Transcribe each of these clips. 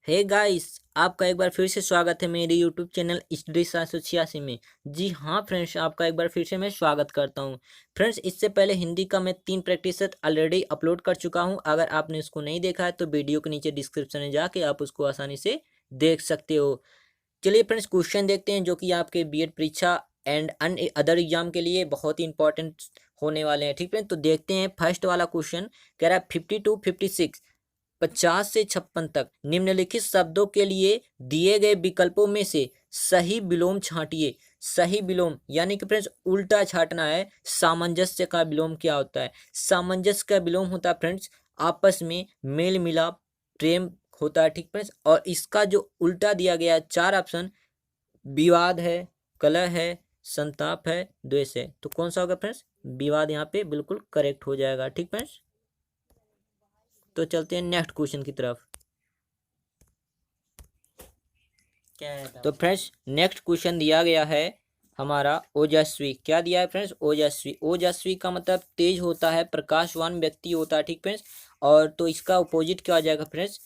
Hey guys, आपका एक बार फिर से स्वागत है मेरे यूट्यूब चैनल स्टडी 786 में। जी हाँ फ्रेंड्स, आपका एक बार फिर से मैं स्वागत करता हूँ। फ्रेंड्स, इससे पहले हिंदी का मैं 3 प्रैक्टिस सेट ऑलरेडी अपलोड कर चुका हूँ। अगर आपने उसको नहीं देखा है तो वीडियो के नीचे डिस्क्रिप्शन में जाके आप उसको आसानी से देख सकते हो। चलिए फ्रेंड्स, क्वेश्चन देखते हैं जो कि आपके बीएड परीक्षा एंड अन्य अदर एग्जाम के लिए बहुत ही इंपॉर्टेंट होने वाले हैं। ठीक है, तो देखते हैं। फर्स्ट वाला क्वेश्चन कह रहा है 52 56 50 से 56 तक निम्नलिखित शब्दों के लिए दिए गए विकल्पों में से सही विलोम छांटिए। सही विलोम यानी कि फ्रेंड्स उल्टा छांटना है। सामंजस्य का विलोम क्या होता है? सामंजस्य का विलोम होता है फ्रेंड्स आपस में मेल मिलाप, प्रेम होता है। ठीक फ्रेंड्स, और इसका जो उल्टा दिया गया है 4 ऑप्शन, विवाद है, कलह है, संताप है, द्वेष है। तो कौन सा होगा फ्रेंड्स? विवाद यहाँ पे बिल्कुल करेक्ट हो जाएगा। ठीक फ्रेंड्स, तो चलते हैं नेक्स्ट क्वेश्चन की तरफ। तो फ्रेंड्स, नेक्स्ट क्वेश्चन दिया गया है हमारा ओजस्वी। क्या दिया है फ्रेंड्स? ओजस्वी। ओजस्वी का मतलब तेज होता है, प्रकाशवान व्यक्ति होता है। ठीक फ्रेंड्स, और तो इसका अपोजिट क्या हो जाएगा फ्रेंड्स?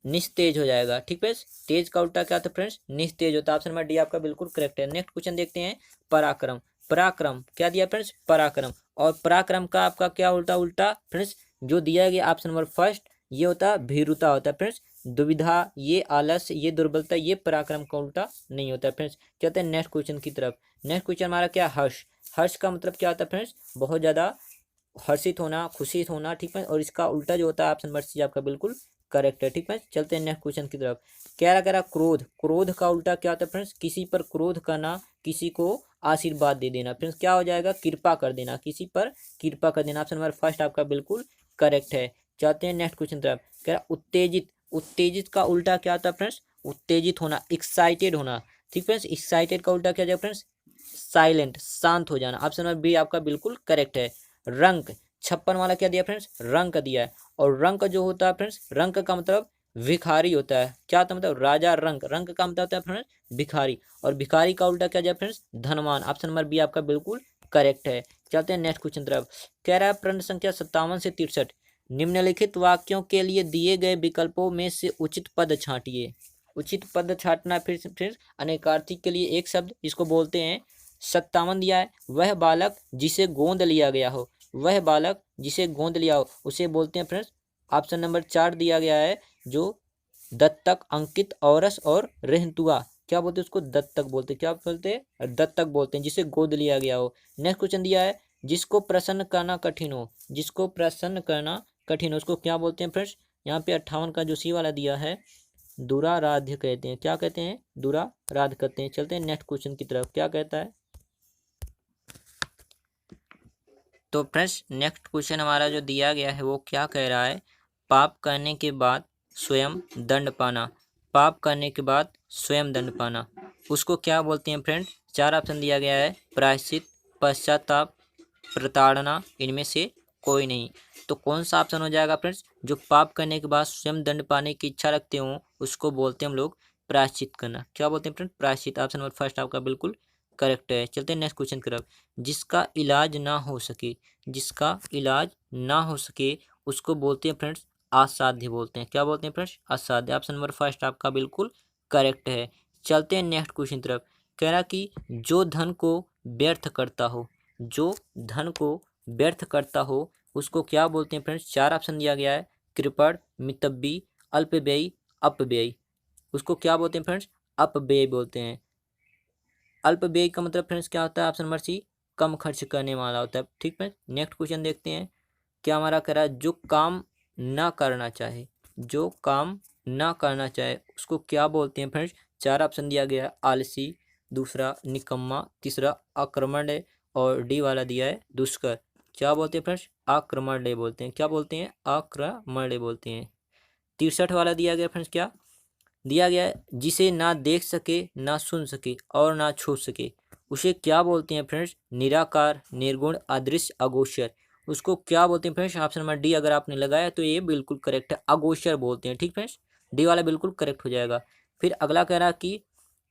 निस्तेज हो जाएगा। ठीक फ्रेंड्स, तेज का उल्टा क्या होता है फ्रेंड्स? निस्तेज होता है। ऑप्शन नंबर डी आपका बिल्कुल करेक्ट है। नेक्स्ट क्वेश्चन देखते हैं। पराक्रम। पराक्रम क्या दिया फ्रेंड्स? पराक्रम। और पराक्रम का आपका क्या उल्टा? उल्टा फ्रेंड्स जो दिया गया ऑप्शन नंबर फर्स्ट, ये होता है भीरुता होता है फ्रेंड्स। दुविधा, ये आलस्य, ये दुर्बलता, ये पराक्रम का उल्टा नहीं होता है फ्रेंड्स। चलते हैं नेक्स्ट क्वेश्चन की तरफ। नेक्स्ट क्वेश्चन हमारा क्या? हर्ष। हर्ष का मतलब क्या होता है फ्रेंड्स? बहुत ज़्यादा हर्षित होना, खुशित होना। ठीक है, और इसका उल्टा जो होता है ऑप्शन नंबर सी आपका बिल्कुल करेक्ट है। ठीक है, चलते हैं नेक्स्ट क्वेश्चन की तरफ। कह रहा क्रोध। क्रोध का उल्टा क्या होता है फ्रेंड्स? किसी पर क्रोध करना, किसी को आशीर्वाद दे देना। फ्रेंड्स क्या हो जाएगा? कृपा कर देना, किसी पर कृपा कर देना। ऑप्शन नंबर फर्स्ट आपका बिल्कुल करेक्ट है। चलते हैं नेक्स्ट क्वेश्चन तरफ। कह रहा उत्तेजित। उत्तेजित का उल्टा क्या होता है फ्रेंड्स? उत्तेजित होना, एक्साइटेड होना। ठीक फ्रेंड्स, एक्साइटेड का उल्टा क्या जाएगा फ्रेंड्स? साइलेंट, शांत हो जाना। ऑप्शन नंबर बी आपका बिल्कुल करेक्ट है। रंक। 56 वाला क्या दिया फ्रेंड्स? रंक दिया है। और रंक जो होता है फ्रेंड्स, रंक का मतलब भिखारी होता है। क्या होता है? मतलब राजा रंक। रंक का मतलब होता है फ्रेंड्स भिखारी। और भिखारी का उल्टा क्या जाए फ्रेंड्स? धनवान। ऑप्शन नंबर बी आपका बिल्कुल करेक्ट है। चलते हैं नेक्स्ट क्वेश्चन तरफ। कह रहा है प्रश्न संख्या 57 से 63, निम्नलिखित वाक्यों के लिए दिए गए विकल्पों में से उचित पद छांटिए। उचित पद छांटना फिर अनेकार्थी के लिए एक शब्द, इसको बोलते हैं 57 दिया है। वह बालक जिसे गोंद लिया गया हो। वह बालक जिसे गोंद लिया हो उसे बोलते हैं फ्रेंड्स। ऑप्शन नंबर 4 दिया गया है जो दत्तक, अंकित, औरस और रेहतुआ। क्या बोलते हैं उसको? दत्तक बोलते हैं। क्या बोलते हैं? दत्तक बोलते हैं, जिसे गोद लिया गया हो। नेक्स्ट क्वेश्चन दिया है जिसको प्रसन्न करना कठिन हो। जिसको प्रसन्न करना कठिन हो उसको क्या बोलते हैं फ्रेंड्स? यहाँ पे 58 का जो सी वाला दिया है दुराराध्य कहते हैं। क्या कहते हैं? दुराराध्य कहते हैं। चलते हैं नेक्स्ट क्वेश्चन की तरफ। क्या कहता है? तो फ्रेंड्स, नेक्स्ट क्वेश्चन हमारा जो दिया गया है वो क्या कह रहा है? पाप करने के बाद स्वयं दंड पाना। पाप करने के बाद स्वयं दंड पाना, उसको क्या बोलते हैं फ्रेंड? 4 ऑप्शन दिया गया है। प्रायश्चित, पश्चाताप, प्रताड़ना, इनमें से कोई नहीं। तो कौन सा ऑप्शन हो जाएगा फ्रेंड्स? जो पाप करने के बाद स्वयं दंड पाने की इच्छा रखते हो उसको बोलते हैं हम लोग प्रायश्चित करना। क्या बोलते हैं फ्रेंड? प्रायश्चित। ऑप्शन नंबर फर्स्ट आपका बिल्कुल करेक्ट है। चलते हैं नेक्स्ट क्वेश्चन की तरफ। जिसका इलाज ना हो सके। जिसका इलाज ना हो सके उसको बोलते हैं फ्रेंड्स असाध्य बोलते हैं। क्या बोलते हैं फ्रेंड्स? असाध्य। ऑप्शन नंबर फर्स्ट आपका बिल्कुल करेक्ट है। चलते हैं नेक्स्ट क्वेश्चन की तरफ। कह रहा कि जो धन को व्यर्थ करता हो। जो धन को व्यर्थ करता हो उसको क्या बोलते हैं फ्रेंड्स? 4 ऑप्शन दिया गया है। कृपण, मितव्ययी, अल्पव्ययी, अपव्ययी। उसको क्या बोलते हैं फ्रेंड्स? अपव्यय बोलते हैं। अल्पव्ययी का मतलब फ्रेंड्स क्या होता है? ऑप्शन नंबर सी कम खर्च करने वाला होता है। ठीक है, नेक्स्ट क्वेश्चन देखते हैं। क्या हमारा कह रहा है? जो काम ना करना चाहे। जो काम ना करना चाहे उसको क्या बोलते हैं फ्रेंड्स? 4 ऑप्शन दिया गया है। आलसी, दूसरा निकम्मा, तीसरा आक्रमण और डी वाला दिया है दुष्कर। क्या बोलते हैं फ्रेंड्स? आक्रमण बोलते हैं। क्या बोलते हैं? आक्रमण बोलते हैं। 63 वाला दिया गया फ्रेंड्स। क्या दिया गया है? जिसे ना देख सके, ना सुन सके और ना छू सके उसे क्या बोलते हैं फ्रेंड्स? निराकार, निर्गुण, अदृश्य, अगोचर। उसको क्या बोलते हैं फ्रेंड्स? ऑप्शन नंबर डी अगर आपने लगाया तो ये बिल्कुल करेक्ट है। अगोचर बोलते हैं। ठीक फ्रेंड्स, डी वाला बिल्कुल करेक्ट हो जाएगा। फिर अगला कह रहा कि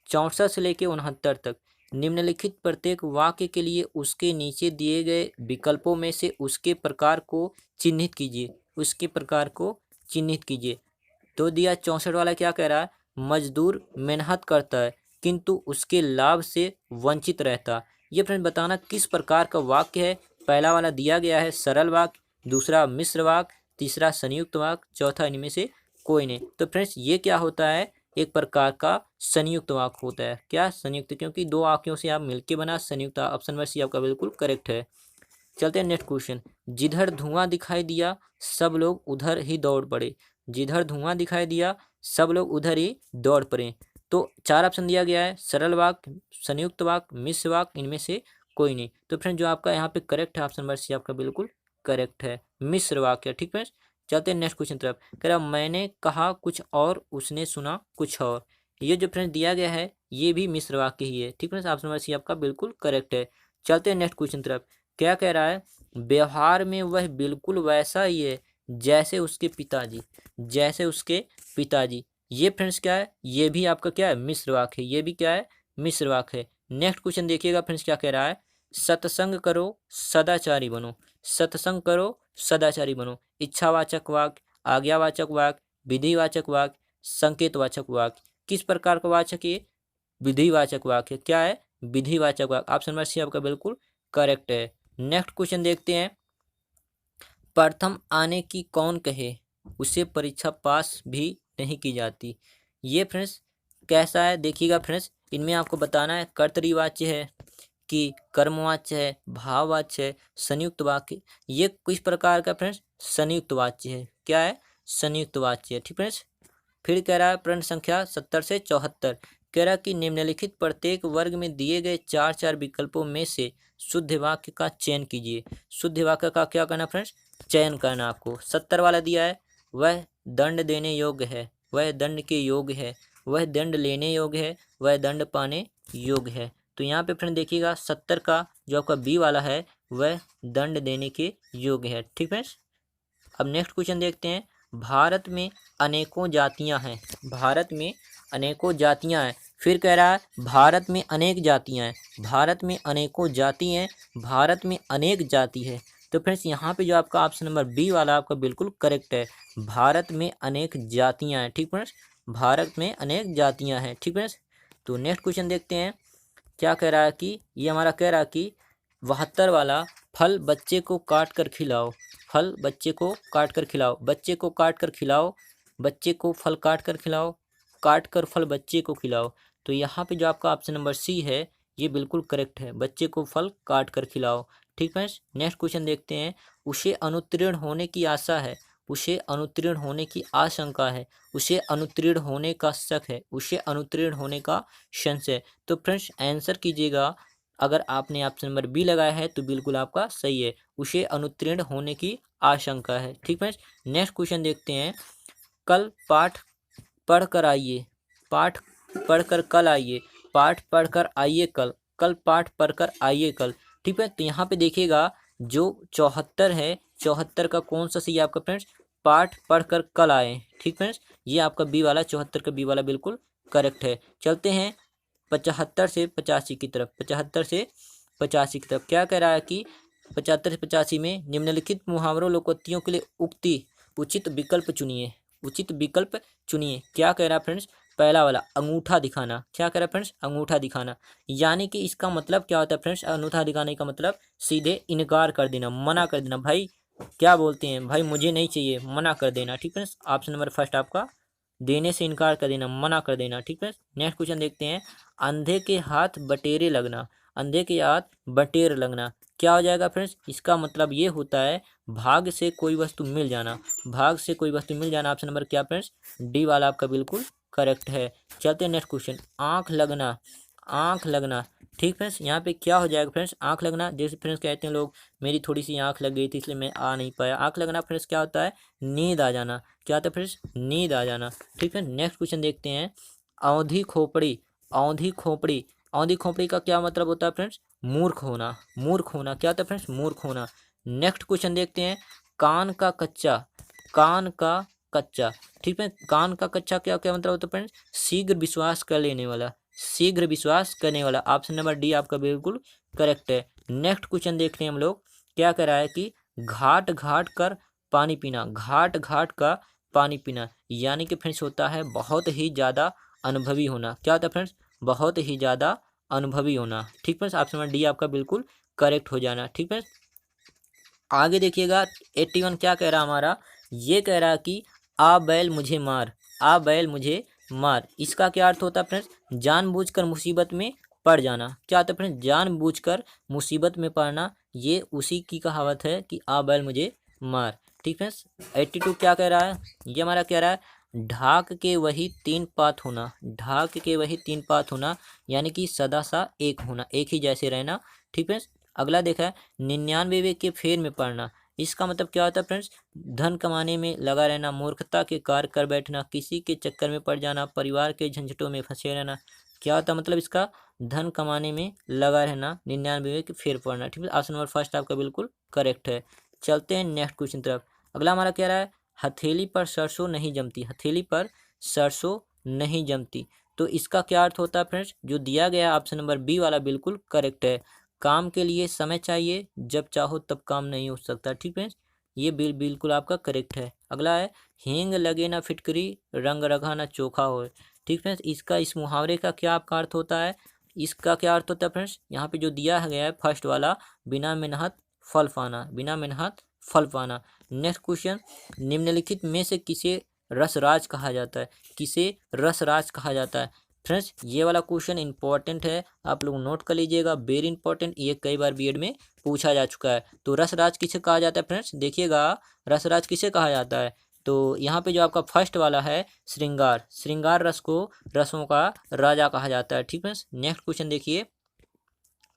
64 से लेके 69 तक निम्नलिखित प्रत्येक वाक्य के लिए उसके नीचे दिए गए विकल्पों में से उसके प्रकार को चिन्हित कीजिए। उसके प्रकार को चिन्हित कीजिए। तो दिया 64 वाला क्या कह रहा है, मजदूर मेहनत करता है किंतु उसके लाभ से वंचित रहता। ये फ्रेंड्स बताना किस प्रकार का वाक्य है। पहला वाला दिया गया है सरल वाक्य, दूसरा मिश्र वाक्य, तीसरा संयुक्त वाक्य, चौथा इनमें से कोई नहीं। तो फ्रेंड्स ये क्या होता है, एक प्रकार का संयुक्त वाक्य होता है। क्या संयुक्त, क्योंकि दो वाक्यों से आप मिलके बना संयुक्त। ऑप्शन नंबर सी आपका बिल्कुल करेक्ट है। चलते हैं नेक्स्ट क्वेश्चन। जिधर धुआं दिखाई दिया सब लोग उधर ही दौड़ पड़े। जिधर धुआं दिखाई दिया सब लोग उधर ही दौड़ पड़े। तो चार ऑप्शन दिया गया है, सरल वाक्य, संयुक्त वाक्य, मिश्र वाक्य, इनमें से कोई नहीं। तो फ्रेंड जो आपका यहाँ पे करेक्ट है ऑप्शन नंबर सी आपका बिल्कुल करेक्ट है, मिश्र वाक्य। ठीक फ्रेंड्स, चलते हैं नेक्स्ट क्वेश्चन तरफ। कह रहा मैंने कहा कुछ और उसने सुना कुछ और। ये जो फ्रेंड दिया गया है ये भी मिश्र वाक्य ही है। ठीक फ्रेंड्स, ऑप्शन नंबर सी आपका बिल्कुल करेक्ट है। चलते हैं नेक्स्ट क्वेश्चन तरफ। क्या कह रहा है, व्यवहार में वह बिल्कुल वैसा ही है जैसे उसके पिताजी, जैसे उसके पिताजी। ये फ्रेंड्स क्या है, ये भी आपका क्या है, मिश्र वाक्य है। ये भी क्या है, मिश्र वाक्य है। नेक्स्ट क्वेश्चन देखिएगा फ्रेंड्स, क्या कह रहा है, सत्संग करो सदाचारी बनो। सत्संग करो सदाचारी बनो। इच्छावाचक वाक्य, आज्ञावाचक वाक्य, विधिवाचक वाक्य, संकेतवाचक वाक्य। किस प्रकार का वाचक है, विधिवाचक वाक्य। क्या है, विधिवाचक वाक्य। ऑप्शन नंबर सी आपका बिल्कुल करेक्ट है। नेक्स्ट क्वेश्चन देखते हैं। प्रथम आने की कौन कहे, उसे परीक्षा पास भी नहीं की जाती। ये फ्रेंड्स कैसा है, देखिएगा फ्रेंड्स, इनमें आपको बताना है कर्तरीवाच्य है कि कर्मवाच्य है, भाववाच्य है, संयुक्त वाक्य। ये किस प्रकार का फ्रेंड्स, संयुक्त वाच्य है। क्या है, संयुक्त वाच्य है। ठीक फ्रेंड्स, फिर कह रहा है प्रश्न संख्या 70 से 74। कह रहा कि निम्नलिखित प्रत्येक वर्ग में दिए गए चार चार विकल्पों में से शुद्ध वाक्य का चयन कीजिए। शुद्ध वाक्य का क्या करना फ्रेंड्स, चयन करना आपको। 70 वाला दिया है, वह दंड देने योग्य है, वह दंड के योग्य है, वह दंड लेने योग्य है, वह दंड पाने योग्य है। तो यहाँ पे फ्रेंड देखिएगा 70 का जो आपका बी वाला है वह दंड देने के योग्य है। ठीक फ्रेंड्स, अब नेक्स्ट क्वेश्चन देखते हैं। भारत में अनेकों जातियां हैं। भारत में अनेकों जातियां हैं। फिर कह रहा है भारत में अनेक जातियां हैं। भारत में अनेकों जाति हैं, भारत में अनेक जाति है। तो फ्रेंड्स यहाँ पे जो आपका ऑप्शन नंबर बी वाला आपका बिल्कुल करेक्ट है, भारत में अनेक जातियां हैं। ठीक फ्रेंड्स, भारत में अनेक जातियां हैं। ठीक फ्रेंड्स, तो नेक्स्ट क्वेश्चन देखते हैं। क्या कह रहा है कि ये हमारा कह रहा है कि 72 वाला, फल बच्चे को काट कर खिलाओ। फल बच्चे को काट कर खिलाओ, बच्चे को काट कर खिलाओ, बच्चे को फल काट कर खिलाओ, काट कर फल बच्चे को खिलाओ। तो यहाँ पे जो आपका ऑप्शन नंबर सी है ये बिल्कुल करेक्ट है, बच्चे को फल काट कर खिलाओ। ठीक फ्रेंड्स, नेक्स्ट क्वेश्चन देखते हैं। उसे अनुत्तीर्ण होने की आशा है, उसे अनुत्तीर्ण होने की आशंका है, उसे अनुत्तीर्ण होने का शक है, उसे अनुत्तीर्ण होने का संशय। तो फ्रेंड्स आंसर कीजिएगा, अगर आपने ऑप्शन नंबर बी लगाया है तो बिल्कुल आपका सही है, उसे अनुत्तीर्ण होने की आशंका है। ठीक फ्रेंड्स, नेक्स्ट क्वेश्चन देखते हैं। कल पाठ पढ़ कर आइए, पाठ पढ़कर कल आइए, पाठ पढ़कर आइए कल, कल पाठ पढ़कर आइए कल। ठीक है, तो यहाँ पे देखिएगा जो 74 है, 74 का कौन सा सही है आपका फ्रेंड्स, पाठ पढ़कर कल आए। ठीक फ्रेंड्स, ये आपका बी वाला 74 का बी वाला बिल्कुल करेक्ट है। चलते हैं 75 से 85 की तरफ। 75 से 85 की तरफ क्या कह रहा है कि 75 से 85 में निम्नलिखित मुहावरों लोकोक्तियों के लिए उक्ति उचित विकल्प चुनिए। उचित विकल्प चुनिए। क्या कह रहा है फ्रेंड्स, पहला वाला अंगूठा दिखाना। क्या कह रहा है फ्रेंड्स, अंगूठा दिखाना। यानी कि इसका मतलब क्या होता है फ्रेंड्स, अंगूठा दिखाने का मतलब सीधे इनकार कर देना, मना कर देना। भाई क्या बोलते हैं, भाई मुझे नहीं चाहिए, मना कर देना। ठीक फ्रेंड्स, ऑप्शन नंबर फर्स्ट आपका देने से इनकार कर देना, मना कर देना। ठीक है, नेक्स्ट क्वेश्चन देखते हैं। अंधे के हाथ बटेरे लगना, अंधे के हाथ बटेर लगना। क्या हो जाएगा फ्रेंड्स, इसका मतलब ये होता है भाग से कोई वस्तु मिल जाना, भाग से कोई वस्तु मिल जाना। ऑप्शन नंबर क्या फ्रेंड्स, डी वाला आपका बिल्कुल करेक्ट है। चलते हैं नेक्स्ट क्वेश्चन। आँख लगना, आँख लगना। ठीक फ्रेंड्स, यहाँ पे क्या हो जाएगा फ्रेंड्स, आँख लगना। जैसे फ्रेंड्स कहते हैं लोग मेरी थोड़ी सी आँख लग गई थी इसलिए मैं आ नहीं पाया। आँख लगना फ्रेंड्स क्या होता है, नींद आ जाना। क्या होता है फ्रेंड्स, नींद आ जाना। ठीक है, नेक्स्ट क्वेश्चन देखते हैं। औंधी खोपड़ी, औंधी खोपड़ी, औंधी खोपड़ी का क्या मतलब होता है फ्रेंड्स, मूर्ख होना, मूर्ख होना। क्या होता है फ्रेंड्स, मूर्ख होना। नेक्स्ट क्वेश्चन देखते हैं। कान का कच्चा, कान का कच्चा। ठीक है, कान का कच्चा क्या क्या मतलब होता है फ्रेंड्स, शीघ्र विश्वास कर लेने वाला, शीघ्र विश्वास करने वाला। ऑप्शन नंबर डी आपका बिल्कुल करेक्ट है। नेक्स्ट क्वेश्चन देखते हैं हम लोग। क्या कह रहा है कि घाट घाट कर पानी पीना, घाट घाट का पानी पीना, यानी कि फ्रेंड्स होता है बहुत ही ज़्यादा अनुभवी होना। क्या होता है फ्रेंड्स? बहुत ही ज़्यादा अनुभवी होना। ठीक फ्रेंड्स, ऑप्शन नंबर डी आपका बिल्कुल करेक्ट हो जाना। ठीक फ्रेंड्स, आगे देखिएगा 81 क्या कह रहा है हमारा, ये कह रहा है कि आ बैल मुझे मार, आ बैल मुझे मार। इसका क्या अर्थ होता है फ्रेंड्स? जानबूझकर मुसीबत में पड़ जाना। क्या होता है फ्रेंड्स? जानबूझकर मुसीबत में पड़ना, ये उसी की कहावत है कि आ बैल मुझे मार। ठीक फ्रेंड्स, 82 क्या कह रहा है, ये हमारा कह रहा है ढाक के वही तीन पात होना, ढाक के वही तीन पात होना, यानी कि सदा सा एक होना, एक ही जैसे रहना। ठीक फ्रेंड्स, अगला देखा है 99 के फेर में पड़ना। इसका मतलब क्या होता है फ्रेंड्स? धन कमाने में लगा रहना, मूर्खता के कार्य कर बैठना, किसी के चक्कर में पड़ जाना, परिवार के झंझटों में फंसे रहना। क्या होता है मतलब इसका? धन कमाने में लगा रहना, 99 के फेर पड़ना। ठीक है, ऑप्शन नंबर फर्स्ट आपका बिल्कुल करेक्ट है। चलते हैं नेक्स्ट क्वेश्चन तरफ। अगला हमारा कह रहा है हथेली पर सरसों नहीं जमती, हथेली पर सरसों नहीं जमती। तो इसका क्या अर्थ होता है फ्रेंड्स? जो दिया गया है ऑप्शन नंबर बी वाला बिल्कुल करेक्ट है। काम के लिए समय चाहिए, जब चाहो तब काम नहीं हो सकता। ठीक फ्रेंड्स, ये बिल्कुल आपका करेक्ट है। अगला है हींग लगे ना फिटकरी, रंग रखा ना चोखा हो। ठीक फ्रेंड्स, इसका इस मुहावरे का क्या आपका अर्थ होता है? इसका क्या अर्थ होता है फ्रेंड्स? यहाँ पे जो दिया गया है फर्स्ट वाला, बिना मेहनत फल पाना, बिना मेहनत फल पाना। नेक्स्ट क्वेश्चन, निम्नलिखित में से किसे रसराज कहा जाता है, किसे रसराज कहा जाता है? फ्रेंड्स, ये वाला क्वेश्चन इंपॉर्टेंट है, आप लोग नोट कर लीजिएगा, वेरी इंपॉर्टेंट। ये कई बार बीएड में पूछा जा चुका है। तो रसराज किसे कहा जाता है फ्रेंड्स? देखिएगा, रसराज किसे कहा जाता है? तो यहाँ पे जो आपका फर्स्ट वाला है श्रृंगार, श्रृंगार रस को रसों का राजा कहा जाता है। ठीक फ्रेंड्स, नेक्स्ट क्वेश्चन देखिए,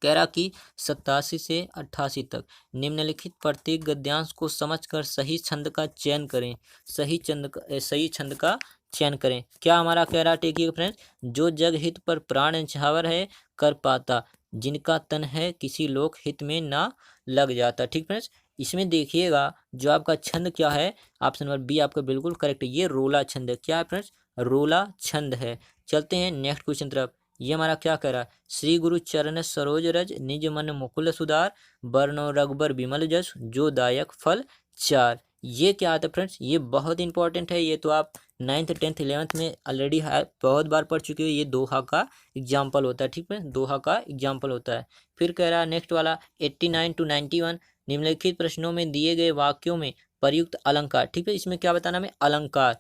कह रहा कि 87 से 88 तक निम्नलिखित प्रत्येक गद्यांश को समझकर सही छंद का चयन करें, सही छंद का चयन करें। क्या हमारा कह रहा, टेकिए फ्रेंड्स, जो जग हित पर प्राण न्यौछावर है कर पाता, जिनका तन है किसी लोक हित में ना लग जाता। ठीक फ्रेंड्स, इसमें देखिएगा जो आपका छंद क्या है, ऑप्शन नंबर बी आपका बिल्कुल करेक्ट है। ये रोला छंद है। क्या है फ्रेंड्स? रोला छंद है। चलते हैं नेक्स्ट क्वेश्चन तरफ। ये हमारा क्या कह रहा है, श्री गुरु चरण सरोज रज, निज मन मुकुल सुधार, बरनो रघुबर विमल जस, जो दायक फल चार। ये क्या आता है फ्रेंड्स? ये बहुत इंपॉर्टेंट है। ये तो आप 9th 10th 11th में ऑलरेडी बहुत बार पढ़ चुके हो। ये दोहा का एग्जाम्पल होता है। ठीक है, दोहा का एग्जाम्पल होता है। फिर कह रहा है नेक्स्ट वाला 89 to 91, निम्नलिखित प्रश्नों में दिए गए वाक्यों में प्रयुक्त अलंकार। ठीक है, इसमें क्या बताना हमें? अलंकार।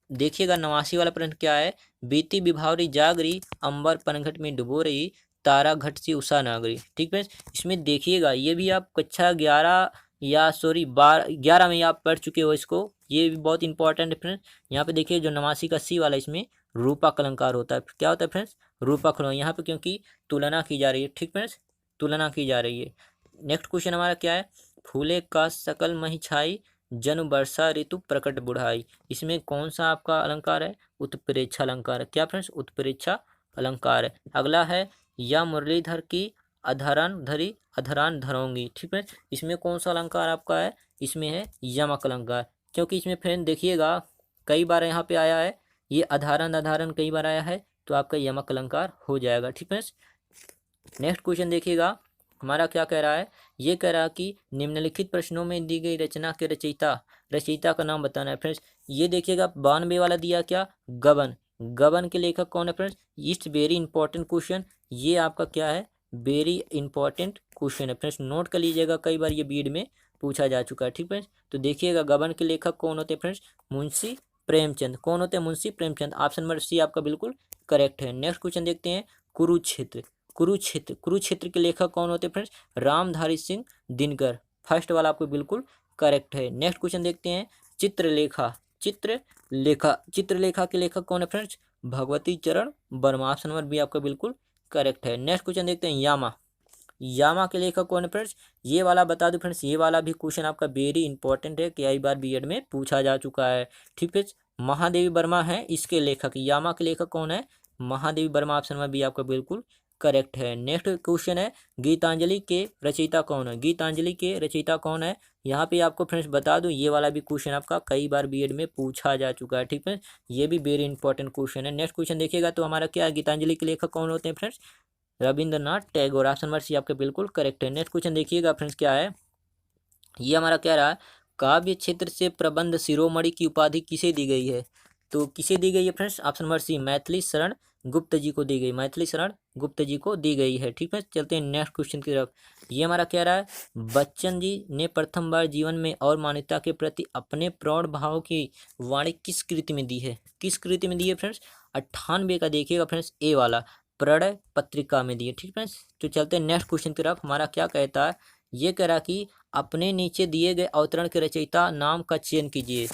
देखिएगा 89 वाला प्रश्न क्या है, बीती विभावरी जागरी, अंबर पनघट में डुबो रही, तारा घट सी उषा नागरी। ठीक है, इसमें देखिएगा ये भी आप कक्षा 11 या सॉरी 11 में आप पढ़ चुके हो इसको। ये भी बहुत इंपॉर्टेंट है फ्रेंड्स। यहाँ पे देखिए जो 89 का सी वाला, इसमें रूपक अलंकार होता है। क्या होता है फ्रेंड्स? रूपक अलंकार। यहाँ पे क्योंकि तुलना की जा रही है। ठीक फ्रेंड्स, तुलना की जा रही है। नेक्स्ट क्वेश्चन हमारा क्या है, फूले का सकल मही छाई, जन वर्षा ऋतु प्रकट बुढ़ाई। इसमें कौन सा आपका अलंकार है? उत्प्रेक्षा अलंकार है। क्या फ्रेंड्स? उत्प्रेक्षा अलंकार है। अगला है या मुरलीधर की अधरान धरी, अधरान धरोंगी। ठीक है, इसमें कौन सा अलंकार आपका है? इसमें है यमक अलंकार। क्योंकि इसमें फ्रेंड देखिएगा कई बार यहाँ पे आया है, ये अधारण अधारण कई बार आया है, तो आपका यमक अलंकार हो जाएगा। ठीक है, नेक्स्ट क्वेश्चन देखिएगा हमारा क्या कह रहा है, ये कह रहा है कि निम्नलिखिट प्रश्नों में दी गई रचना के रचयिता, रचयिता का नाम बताना है। फ्रेंड्स, ये देखिएगा 92 वाला दिया क्या, गबन। गबन के लेखक कौन है friends? It's very important question. ये आपका क्या है? वेरी इंपॉर्टेंट क्वेश्चन है फ्रेंड्स, नोट कर लीजिएगा, कई बार ये बीड में पूछा जा चुका है। ठीक फ्रेंड्स, तो देखिएगा गबन के लेखक कौन होते हैं फ्रेंड्स? मुंशी प्रेमचंद। कौन होते हैं? Munshi Premchand. Option number C आपका बिल्कुल करेक्ट है। नेक्स्ट क्वेश्चन देखते हैं, कुरुक्षेत्र। कुरुक्षेत्र, कुरुक्षेत्र के लेखक कौन होते हैं फ्रेंड्स? रामधारी सिंह दिनकर। फर्स्ट वाला आपको बिल्कुल करेक्ट है। नेक्स्ट क्वेश्चन देखते हैं, चित्रलेखा। चित्रलेखा, चित्रलेखा के लेखक कौन है फ्रेंड्स? भगवती चरण वर्मा। ऑप्शन नंबर बी आपका बिल्कुल करेक्ट है। नेक्स्ट क्वेश्चन देखते हैं, यामा। यामा के लेखक कौन है फ्रेंड्स? ये वाला बता दूं फ्रेंड्स, ये वाला भी क्वेश्चन आपका वेरी इंपॉर्टेंट है, कई बार बीएड में पूछा जा चुका है। ठीक है, महादेवी वर्मा है इसके लेखक। यामा के लेखक कौन है? Mahadevi Verma. Option number B आपका बिल्कुल करेक्ट है। नेक्स्ट क्वेश्चन है, गीतांजलि के रचयिता कौन है? गीतांजलि के रचयिता कौन है? यहाँ पे आपको फ्रेंड्स बता दूं, ये वाला भी क्वेश्चन आपका कई बार बीएड में पूछा जा चुका है। ठीक है, ये भी वेरी इंपॉर्टेंट क्वेश्चन है। नेक्स्ट क्वेश्चन देखिएगा तो हमारा क्या है, गीतांजलि के लेखक कौन होते हैं friends? Rabindranath Tagore. Option number C आपके बिल्कुल करेक्ट है। नेक्स्ट क्वेश्चन देखिएगा फ्रेंड्स क्या है, ये हमारा क्या रहा है, काव्य क्षेत्र से प्रबंध शिरोमणि की उपाधि किसे दी गई है? तो किसे दी गई है friends? Option number C, Maithili Sharan Gupt जी को दी गई, मैथिली शरण गुप्त जी को दी गई है। ठीक है, चलते हैं नेक्स्ट क्वेश्चन की तरफ। ये हमारा क्या रहा है? बच्चन जी ने प्रथम बार जीवन में और मानवता के प्रति अपने प्रौढ़ भाव की वाणी किस कृति में दी है? किस कृति में दी है फ्रेंड्स? 98 का देखिएगा फ्रेंड्स, ए वाला, प्रणय पत्रिका में दी है। ठीक फ्रेंड्स, तो चलते हैं नेक्स्ट क्वेश्चन की तरफ। हमारा क्या कहता है? ये कह रहा कि अपने नीचे दिए गए अवतरण के रचयिता नाम का चयन कीजिए।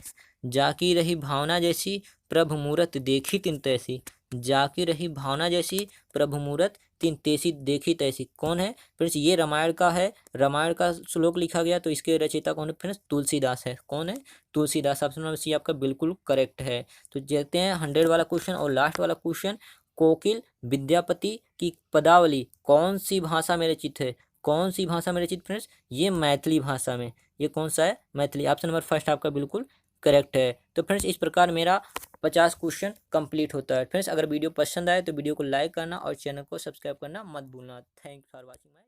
जाकी रही भावना जैसी प्रभु मूरत देखी तिन तैसी, जाकी रही भावना जैसी प्रभु मूरत तिन तैसी देखी तैसी, कौन है फ्रेंड्स? ये रामायण का है, रामायण का श्लोक लिखा गया, तो इसके रचयिता कौन है फ्रेंड्स? तुलसीदास है। कौन है? तुलसीदास। ऑप्शन नंबर सी आपका बिल्कुल करेक्ट है। तो चलते हैं 100 वाला क्वेश्चन और लास्ट वाला क्वेश्चन। कोकिल विद्यापति की पदावली कौन सी भाषा में रचित है? कौन सी भाषा में रचित फ्रेंड्स? ये मैथिली भाषा में। ये कौन सा है? मैथिली। ऑप्शन नंबर फर्स्ट आपका बिल्कुल करेक्ट है। तो फ्रेंड्स इस प्रकार मेरा 50 क्वेश्चन कंप्लीट होता है। फ्रेंड्स अगर वीडियो पसंद आए तो वीडियो को लाइक करना और चैनल को सब्सक्राइब करना मत भूलना। Thank for watching my